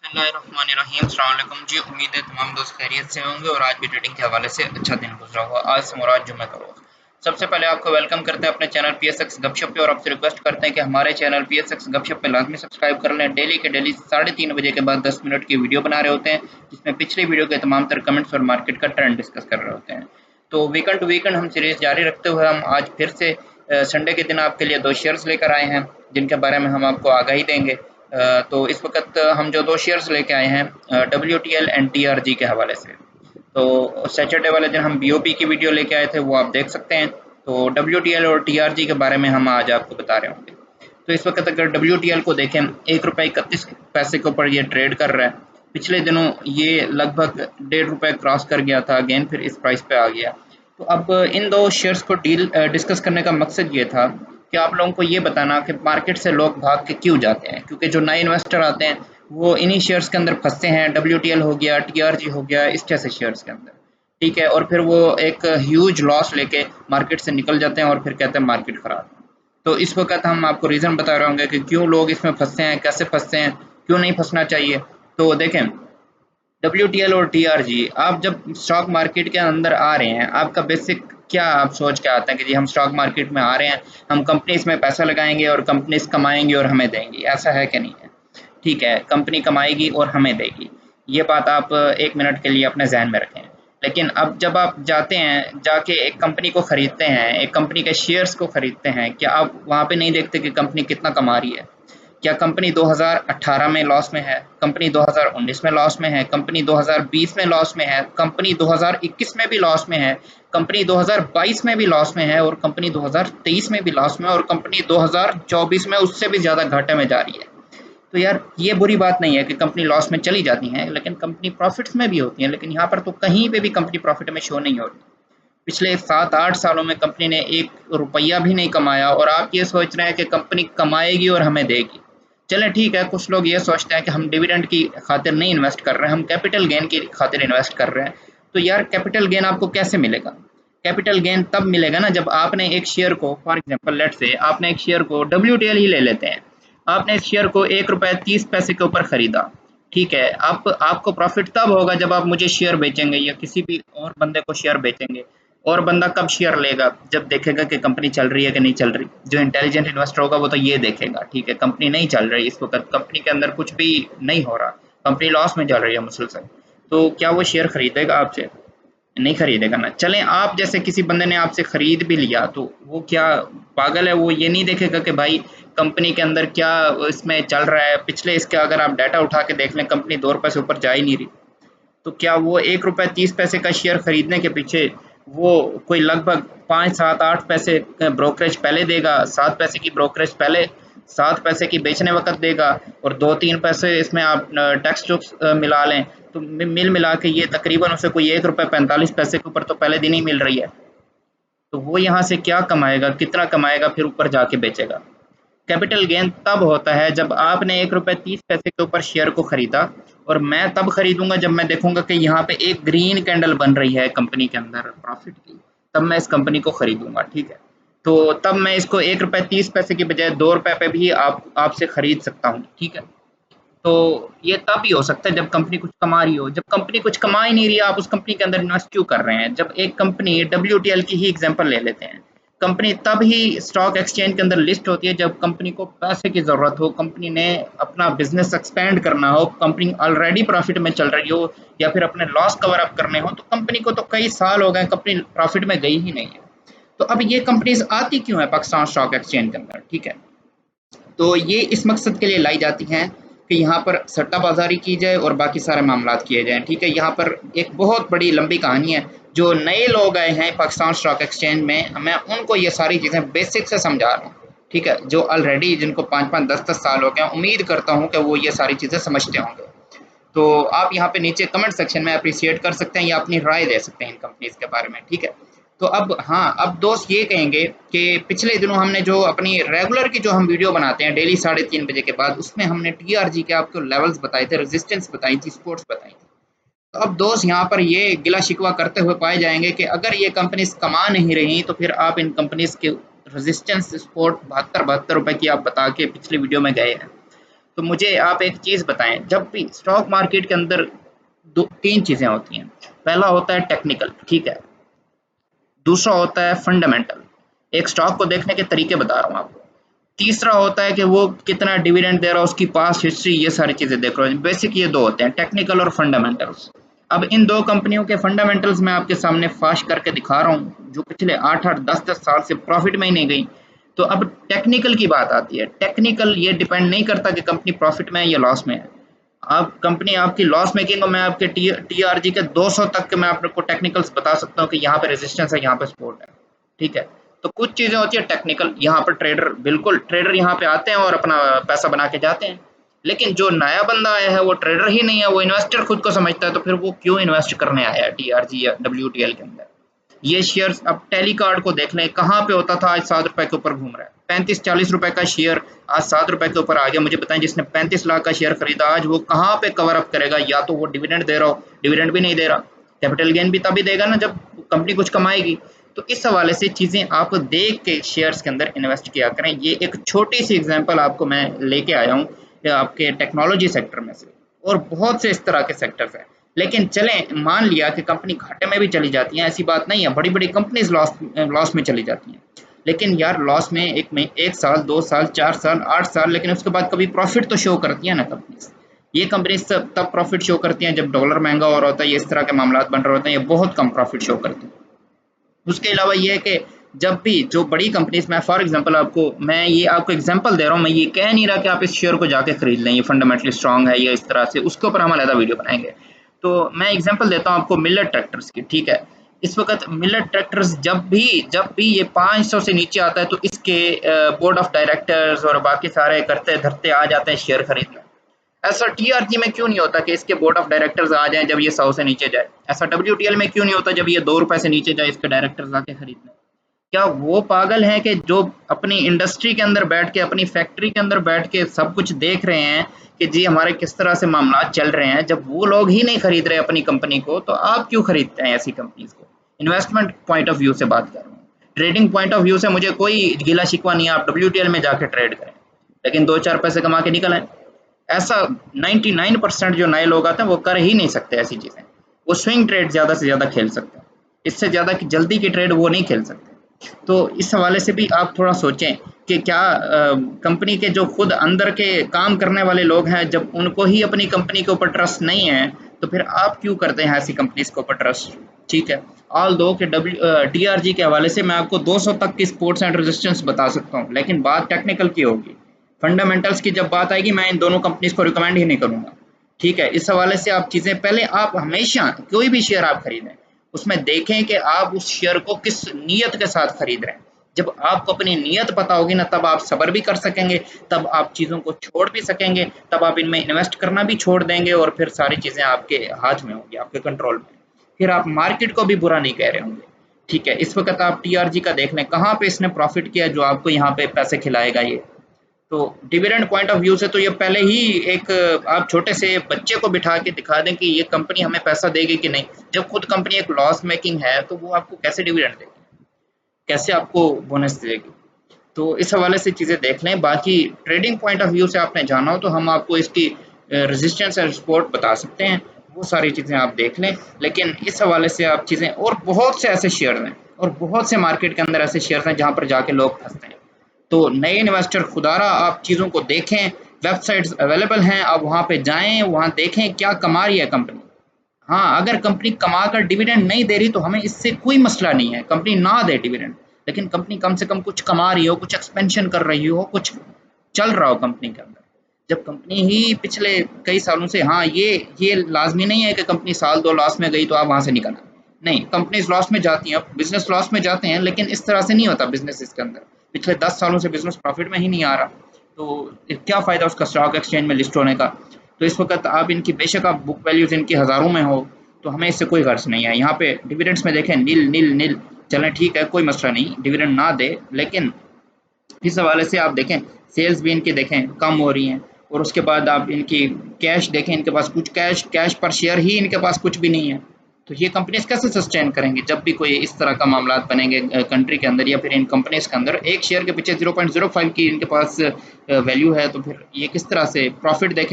बिस्मिल्लाहिर्रहमानिर्रहीम। अस्सलाम वालेकुम जी। उम्मीद है तमाम दोस्त खैरियत से होंगे और आज भी ट्रेडिंग के हवाले से अच्छा दिन गुजरा होगा। आज से मुराद जुम्मे का रोज़। सबसे पहले आपको वेलकम करते हैं अपने चैनल पीएसएक्स गपशप पे और आपसे रिक्वेस्ट करते हैं कि हमारे चैनल पीएसएक्स गपशप पे लाजमी सब्सक्राइब कर लें। डेली के डेली 3:30 बजे के बाद 10 मिनट की वीडियो बना रहे होते हैं, जिसमें पिछली वीडियो के तमाम तर कमेंट्स और मार्केट का ट्रेंड डिस्कस कर रहे होते हैं। तो वीकेंड टू वीकेंड हम सीरीज जारी रखते हुए हम आज फिर से संडे के दिन आपके लिए 2 शेयर्स लेकर आए हैं, जिनके बारे में हम आपको आगाही देंगे। तो इस वक्त हम जो 2 शेयर्स लेके आए हैं WTL एंड TRG के हवाले से। तो सैटरडे वाले दिन हम BOP की वीडियो लेके आए थे, वो आप देख सकते हैं। तो WTL और TRG के बारे में हम आज आपको बता रहे होंगे। तो इस वक्त अगर WTL को देखें, ₹1.31 के ऊपर ये ट्रेड कर रहा है। पिछले दिनों ये लगभग ₹1.5 क्रॉस कर गया था, अगेन फिर इस प्राइस पे आ गया। तो अब इन 2 शेयर्स को डिस्कस करने का मकसद ये था कि आप लोगों को ये बताना कि मार्केट से लोग भाग के क्यों जाते हैं, क्योंकि जो नए इन्वेस्टर आते हैं वो इन्हीं शेयर्स के अंदर फंसते हैं। WTL हो गया, TRG हो गया, इस जैसे शेयर्स के अंदर, ठीक है। और फिर वो एक ह्यूज लॉस लेके मार्केट से निकल जाते हैं और फिर कहते हैं मार्केट खराब है। तो इस वक्त हम आपको रीज़न बता रहे होंगे कि क्यों लोग इसमें फंसते हैं, कैसे फंसते हैं, क्यों नहीं फंसना चाहिए। तो देखें, WTL और TRG, आप जब स्टॉक मार्केट के अंदर आ रहे हैं, आपका बेसिक क्या आप सोच के आते हैं कि जी हम स्टॉक मार्केट में आ रहे हैं, हम कंपनीज में पैसा लगाएंगे और कंपनीज कमाएंगी और हमें देंगी, ऐसा है कि नहीं है? ठीक है, कंपनी कमाएगी और हमें देगी, ये बात आप 1 मिनट के लिए अपने जहन में रखें। लेकिन अब जब आप जाते हैं, जाके एक कंपनी को खरीदते हैं, एक कंपनी के शेयर्स को खरीदते हैं, क्या आप वहाँ पे नहीं देखते कि कंपनी कितना कमा रही है? क्या कंपनी 2018 में लॉस में है? कंपनी 2019 में लॉस में है? कंपनी 2020 में लॉस में है? कंपनी 2021 में भी लॉस में है? कंपनी 2022 में भी लॉस में है? और कंपनी 2023 में भी लॉस में है? और कंपनी 2024 में उससे भी ज़्यादा घाटे में जा रही है। तो यार ये बुरी बात नहीं है कि कंपनी लॉस में चली जाती हैं, लेकिन कंपनी प्रॉफिट्स में भी होती हैं। लेकिन यहाँ पर तो कहीं पे भी कंपनी प्रॉफिट में शो नहीं हो रही। पिछले 7-8 सालों में कंपनी ने ₹1 भी नहीं कमाया और आप ये सोच रहे हैं कि कंपनी कमाएगी और हमें देगी। चलें ठीक है, कुछ लोग ये सोचते हैं कि हम डिविडेंड की खातिर नहीं इन्वेस्ट कर रहे हैं, हम कैपिटल गेन की खातिर इन्वेस्ट कर रहे हैं। तो यार कैपिटल गेन आपको कैसे मिलेगा? कैपिटल गेन तब मिलेगा ना जब आपने एक शेयर को, फॉर एग्जांपल लेट्स से आपने एक शेयर को, WTL ही ले लेते हैं, आपने इस शेयर को ₹1.30 के ऊपर खरीदा, ठीक है। आप आपको प्रॉफिट तब होगा जब आप मुझे शेयर बेचेंगे या किसी भी और बंदे को शेयर बेचेंगे। और बंदा कब शेयर लेगा? जब देखेगा कि कंपनी चल रही है कि नहीं चल रही। जो इंटेलिजेंट इन्वेस्टर होगा वो तो ये देखेगा, ठीक है, कंपनी नहीं चल रही, इस वक्त कंपनी के अंदर कुछ भी नहीं हो रहा, कंपनी लॉस में चल रही है मुसलसल, तो क्या वो शेयर खरीदेगा आपसे? नहीं खरीदेगा ना। चलें, आप जैसे किसी बंदे ने आपसे खरीद भी लिया तो वो क्या पागल है? वो ये नहीं देखेगा कि भाई कंपनी के अंदर क्या इसमें चल रहा है। पिछले इसके अगर आप डाटा उठा के देख लें, कंपनी ₹2 से ऊपर जा ही नहीं रही। तो क्या वो ₹1.30 का शेयर खरीदने के पीछे वो कोई लगभग 5, 7, 8 पैसे ब्रोकरेज पहले देगा, 7 पैसे की ब्रोकरेज पहले, 7 पैसे की बेचने वक़्त देगा और 2-3 पैसे इसमें आप टैक्स टूक्स मिला लें, तो मिल मिला के ये तकरीबन उसे कोई ₹1.45 के ऊपर तो पहले दिन ही मिल रही है। तो वो यहाँ से क्या कमाएगा, कितना कमाएगा, फिर ऊपर जाके बेचेगा। कैपिटल गेन तब होता है जब आपने ₹1.30 के ऊपर शेयर को खरीदा, और मैं तब खरीदूंगा जब मैं देखूंगा कि यहाँ पे एक ग्रीन कैंडल बन रही है कंपनी के अंदर प्रॉफिट की, तब मैं इस कंपनी को खरीदूंगा, ठीक है। तो तब मैं इसको ₹1.30 की बजाय ₹2 पे भी आपसे खरीद सकता हूँ, ठीक है। तो ये तब ही हो सकता है जब कंपनी कुछ कमा रही हो। जब कंपनी कुछ कमा ही नहीं रही है, आप उस कंपनी के अंदर इन्वेस्ट क्यों कर रहे हैं? जब एक कंपनी, WTL की ही एग्जांपल ले लेते हैं, कंपनी तब ही स्टॉक एक्सचेंज के अंदर लिस्ट होती है जब कंपनी को पैसे की ज़रूरत हो, कंपनी ने अपना बिजनेस एक्सपेंड करना हो, कंपनी ऑलरेडी प्रॉफिट में चल रही हो या फिर अपने लॉस कवर अप करने हो। तो कंपनी को तो कई साल हो गए, कंपनी प्रॉफिट में गई ही नहीं है। तो अब ये कंपनीज आती क्यों है पाकिस्तान स्टॉक एक्सचेंज के अंदर, ठीक है। तो ये इस मकसद के लिए लाई जाती हैं कि यहाँ पर सट्टाबाज़ारी की जाए और बाकी सारे मामलात किए जाएँ, ठीक है। यहाँ पर एक बहुत बड़ी लंबी कहानी है। जो नए लोग आए हैं पाकिस्तान स्टॉक एक्सचेंज में, मैं उनको ये सारी चीज़ें बेसिक से समझा रहा हूँ, ठीक है। जो ऑलरेडी जिनको 5-5, 10-10 साल हो गए हैं, उम्मीद करता हूँ कि वो ये सारी चीज़ें समझते होंगे। तो आप यहाँ पे नीचे कमेंट सेक्शन में अप्रिशिएट कर सकते हैं या अपनी राय दे सकते हैं इन कंपनीज़ के बारे में, ठीक है। तो अब हाँ, अब दोस्त ये कहेंगे कि पिछले दिनों हमने जो अपनी रेगुलर की जो हम वीडियो बनाते हैं डेली 3:30 बजे के बाद, उसमें हमने TRG के आपको लेवल्स बताए थे, रेजिस्टेंस बताई थी, सपोर्ट्स बताई थी। तो अब दोस्त यहाँ पर ये गिला शिकवा करते हुए पाए जाएंगे कि अगर ये कंपनीज कमा नहीं रही तो फिर आप इन कंपनीज के रेजिस्टेंस, सपोर्ट 72-72 रुपए की आप बता के पिछली वीडियो में गए हैं। तो मुझे आप एक चीज़ बताएं, जब भी स्टॉक मार्केट के अंदर दो तीन चीज़ें होती हैं। पहला होता है टेक्निकल, ठीक है। दूसरा होता है फंडामेंटल, एक स्टॉक को देखने के तरीके बता रहा हूँ आपको। तीसरा होता है कि वो कितना डिविडेंड दे रहा है, उसकी पास्ट हिस्ट्री, ये सारी चीज़ें देख रहा हूँ। बेसिक ये दो होते हैं, टेक्निकल और फंडामेंटल्स। अब इन दो कंपनियों के फंडामेंटल्स मैं आपके सामने फास्ट करके दिखा रहा हूँ, जो पिछले 8-8 10-10 साल से प्रॉफिट में ही नहीं गई। तो अब टेक्निकल की बात आती है। टेक्निकल ये डिपेंड नहीं करता कि कंपनी प्रॉफिट में है या लॉस में है। आप कंपनी आपकी लॉस मेकिंग और मैं आपके टीआरजी के 200 तक के मैं आपको टेक्निकल्स बता सकता हूँ कि यहाँ पे रेजिस्टेंस है, यहाँ पे सपोर्ट है, ठीक है। तो कुछ चीज़ें होती है टेक्निकल, यहाँ पर ट्रेडर, बिल्कुल ट्रेडर यहाँ पे आते हैं और अपना पैसा बना के जाते हैं। लेकिन जो नया बंदा आया है वो ट्रेडर ही नहीं है, वो इन्वेस्टर खुद को समझता है, तो फिर वो क्यों इन्वेस्ट करने आया है टीआरजी या डब्ल्यूटीएल के अंदर। ये शेयर्स अब टेलीकार्ड को देख लें, कहाँ पे होता था, आज 7 रुपए के ऊपर घूम रहा है। 35-40 रुपए का शेयर आज 7 रुपए के ऊपर आ गया। मुझे बताएं, जिसने 35 लाख का शेयर खरीदा आज वो कहाँ पे कवर अप करेगा? या तो वो डिविडेंड दे रहा हो, डिविडेंड भी नहीं दे रहा, कैपिटल गेन भी तभी देगा ना जब कंपनी कुछ कमाएगी। तो इस हवाले से चीज़ें आप देख के शेयर्स के अंदर इन्वेस्ट किया करें। ये एक छोटी सी एग्जांपल आपको मैं लेके आया हूँ आपके टेक्नोलॉजी सेक्टर में से, और बहुत से इस तरह के सेक्टर्स हैं। लेकिन चलें, मान लिया कि कंपनी घाटे में भी चली जाती है, ऐसी बात नहीं है, बड़ी बड़ी कंपनीज लॉस में चली जाती हैं। लेकिन यार लॉस में एक साल, 2 साल, 4 साल, 8 साल, लेकिन उसके बाद कभी प्रॉफिट तो शो करती है ना कंपनीज। ये कंपनीज सब तब प्रॉफिट शो करती हैं जब डॉलर महंगा हो रहा होता है, ये इस तरह के मामला बन रहे होते हैं, ये बहुत कम प्रॉफिट शो करती हैं। उसके अलावा ये है कि जब भी जो बड़ी कंपनीज, मैं फॉर एग्जांपल आपको एग्जांपल दे रहा हूँ, मैं ये कह नहीं रहा कि आप इस शेयर को जाके खरीद लें, ये फंडामेंटली स्ट्रांग है या इस तरह से, उसके ऊपर हम अलग वीडियो बनाएंगे। तो मैं एग्जांपल देता हूँ आपको मिलर ट्रैक्टर्स की, ठीक है। इस वक्त मिलर ट्रैक्टर्स जब भी ये 500 से नीचे आता है तो इसके बोर्ड ऑफ डायरेक्टर्स और बाकी सारे करते धरते आ जाते हैं शेयर खरीदने। ऐसा टीआरजी में क्यों नहीं होता कि इसके बोर्ड ऑफ डायरेक्टर्स आ जाएं जब ये 100 से नीचे जाए? ऐसा डब्ल्यूटीएल में क्यों नहीं होता जब ये 2 रुपए से नीचे जाए इसके डायरेक्टर्स आके खरीदने? क्या वो पागल हैं कि जो अपनी इंडस्ट्री के अंदर बैठ के, अपनी फैक्ट्री के अंदर बैठ के सब कुछ देख रहे हैं कि जी हमारे किस तरह से मामला चल रहे हैं, जब वो लोग ही नहीं खरीद रहे अपनी कंपनी को, तो आप क्यों खरीदते हैं ऐसी कंपनीज को? इन्वेस्टमेंट पॉइंट ऑफ व्यू से बात कर रहा हूँ, ट्रेडिंग पॉइंट ऑफ व्यू से मुझे कोई गिला शिकवा नहीं है, आप डब्ल्यूटीएल में जाके ट्रेड करें, लेकिन 2-4 पैसे कमा के निकल आए। ऐसा 99% जो नए लोग आते हैं वो कर ही नहीं सकते ऐसी चीज़ें। वो स्विंग ट्रेड ज़्यादा से ज़्यादा खेल सकते हैं, इससे ज़्यादा की जल्दी की ट्रेड वो नहीं खेल सकते। तो इस हवाले से भी आप थोड़ा सोचें कि क्या कंपनी के जो खुद अंदर के काम करने वाले लोग हैं, जब उनको ही अपनी कंपनी के ऊपर ट्रस्ट नहीं है, तो फिर आप क्यों करते हैं ऐसी कंपनीज के ऊपर ट्रस्ट? ठीक है। ऑल दो के टीआरजी के हवाले से मैं आपको 200 तक की सपोर्ट्स एंड रेजिस्टेंस बता सकता हूँ, लेकिन बात टेक्निकल की होगी। फंडामेंटल्स की जब बात आएगी, मैं इन दोनों कंपनीज को रिकमेंड ही नहीं करूंगा। ठीक है। इस हवाले से आप चीज़ें, पहले आप हमेशा कोई भी शेयर आप खरीदें, उसमें देखें कि आप उस शेयर को किस नीयत के साथ खरीद रहे हैं। जब आपको अपनी नीयत पता होगी ना, तब आप सब्र भी कर सकेंगे, तब आप चीज़ों को छोड़ भी सकेंगे, तब आप इनमें इन्वेस्ट करना भी छोड़ देंगे, और फिर सारी चीज़ें आपके हाथ में होंगी, आपके कंट्रोल में। फिर आप मार्केट को भी बुरा नहीं कह रहे होंगे। ठीक है। इस वक्त आप टीआरजी का देख लें, कहाँ पे इसने प्रॉफिट किया जो आपको यहाँ पे पैसे खिलाएगा ये। तो डिविडेंड पॉइंट ऑफ व्यू से तो ये पहले ही एक, आप छोटे से बच्चे को बिठा के दिखा दें कि ये कंपनी हमें पैसा देगी कि नहीं। जब खुद कंपनी एक लॉस मेकिंग है तो वो आपको कैसे डिविडेंड देगी, कैसे आपको बोनस देगी? तो इस हवाले से चीज़ें देख लें। बाकी ट्रेडिंग पॉइंट ऑफ व्यू से आपने जाना हो तो हम आपको इसकी रेजिस्टेंस एंड सपोर्ट बता सकते हैं, वो सारी चीज़ें आप देख लें। लेकिन इस हवाले से आप चीज़ें, और बहुत से ऐसे शेयर हैं और बहुत से मार्केट के अंदर ऐसे शेयर हैं जहाँ पर जाके लोग फंसते हैं। तो नए इन्वेस्टर खुदारा आप चीज़ों को देखें, वेबसाइट्स अवेलेबल हैं, आप वहाँ पे जाएँ, वहाँ देखें क्या कमा रही है कंपनी। हाँ, अगर कंपनी कमा कर डिविडेंड नहीं दे रही तो हमें इससे कोई मसला नहीं है, कंपनी ना दे डिविडेंड, लेकिन कंपनी कम से कम कुछ कमा रही हो, कुछ एक्सपेंशन कर रही हो, कुछ चल रहा हो कंपनी के अंदर। जब कंपनी ही पिछले कई सालों से, हाँ, ये लाज़मी नहीं है कि कंपनी साल 2 लॉस में गई तो आप वहाँ से निकल आए। नहीं, कंपनीज़ लॉस में जाती हैं, बिज़नेस लॉस में जाते हैं, लेकिन इस तरह से नहीं होता बिज़नेस इसके अंदर। पिछले 10 सालों से बिज़नेस प्रॉफ़िट में ही नहीं आ रहा, तो क्या फ़ायदा उसका स्टॉक एक्सचेंज में लिस्ट होने का? तो इस वक़्त आप इनकी, बेशक आप बुक वैल्यूज़ इनकी हज़ारों में हो, तो हमें इससे कोई गर्ज़ नहीं है। यहाँ पे डिविडेंड्स में देखें नील, नील, नील, चलें ठीक है, कोई मसला नहीं, डिविडेंड ना दे, लेकिन इस हवाले से आप देखें सेल्स भी इनकी देखें कम हो रही हैं, और उसके बाद आप इनकी कैश देखें, इनके पास कुछ कैश पर शेयर ही इनके पास कुछ भी नहीं है। तो ये कंपनीज कैसे सस्टेन करेंगे जब भी कोई इस तरह का मामला बनेंगे कंट्री के अंदर या फिर इन कंपनीज के अंदर, एक शेयर के पीछे 0.05 की इनके पास वैल्यू है, तो फिर ये किस तरह से प्रॉफिट देखें